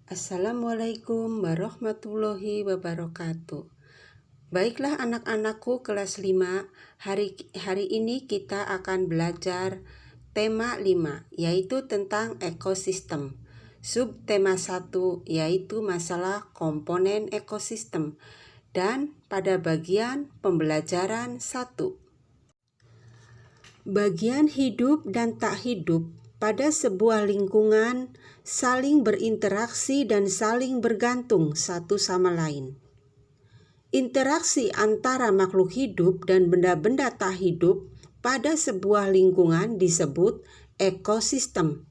Assalamualaikum warahmatullahi wabarakatuh. Baiklah anak-anakku kelas 5, hari ini kita akan belajar tema 5, yaitu tentang ekosistem. Subtema 1 yaitu masalah komponen ekosistem. Dan pada bagian pembelajaran 1. Bagian hidup dan tak hidup pada sebuah lingkungan saling berinteraksi dan saling bergantung satu sama lain. Interaksi antara makhluk hidup dan benda-benda tak hidup pada sebuah lingkungan disebut ekosistem.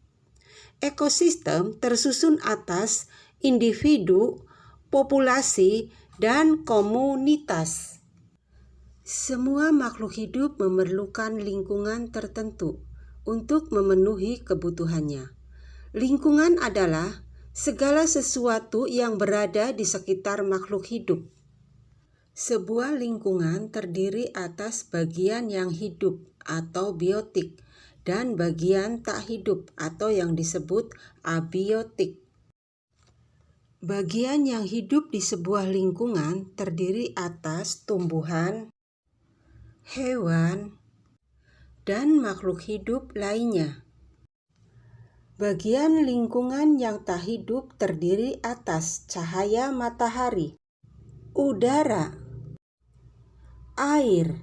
Ekosistem tersusun atas individu, populasi, dan komunitas. Semua makhluk hidup memerlukan lingkungan tertentu untuk memenuhi kebutuhannya. Lingkungan adalah segala sesuatu yang berada di sekitar makhluk hidup. Sebuah lingkungan terdiri atas bagian yang hidup atau biotik dan bagian tak hidup atau yang disebut abiotik. Bagian yang hidup di sebuah lingkungan terdiri atas tumbuhan, hewan, dan makhluk hidup lainnya. Bagian lingkungan yang tak hidup terdiri atas cahaya matahari, udara, air,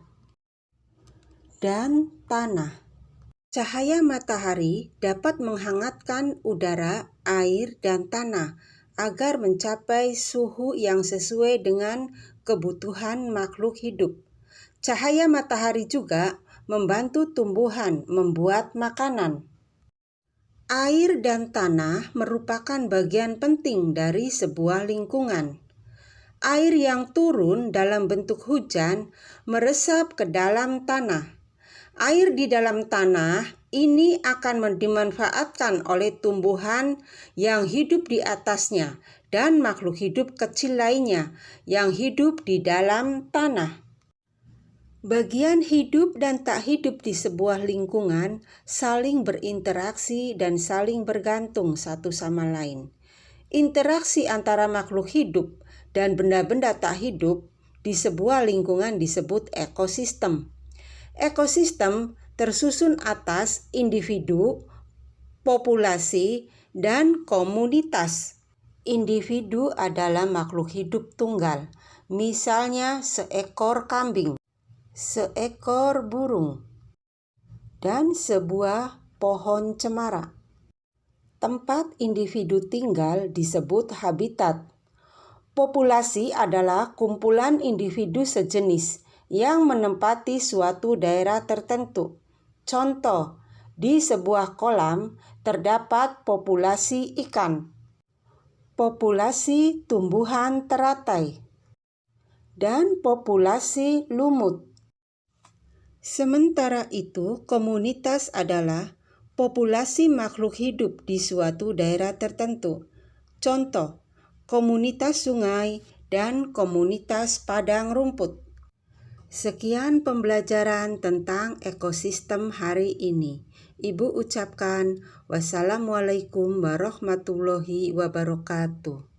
dan tanah. Cahaya matahari dapat menghangatkan udara, air, dan tanah agar mencapai suhu yang sesuai dengan kebutuhan makhluk hidup. Cahaya matahari juga membantu tumbuhan membuat makanan. Air dan tanah merupakan bagian penting dari sebuah lingkungan. Air yang turun dalam bentuk hujan meresap ke dalam tanah. Air di dalam tanah ini akan dimanfaatkan oleh tumbuhan yang hidup di atasnya dan makhluk hidup kecil lainnya yang hidup di dalam tanah. Bagian hidup dan tak hidup di sebuah lingkungan saling berinteraksi dan saling bergantung satu sama lain. Interaksi antara makhluk hidup dan benda-benda tak hidup di sebuah lingkungan disebut ekosistem. Ekosistem tersusun atas individu, populasi, dan komunitas. Individu adalah makhluk hidup tunggal, misalnya seekor kambing, seekor burung, dan sebuah pohon cemara. Tempat individu tinggal disebut habitat. Populasi adalah kumpulan individu sejenis yang menempati suatu daerah tertentu. Contoh, di sebuah kolam terdapat populasi ikan, populasi tumbuhan teratai, dan populasi lumut. Sementara itu, komunitas adalah populasi makhluk hidup di suatu daerah tertentu. Contoh, komunitas sungai dan komunitas padang rumput. Sekian pembelajaran tentang ekosistem hari ini. Ibu ucapkan wassalamualaikum warahmatullahi wabarakatuh.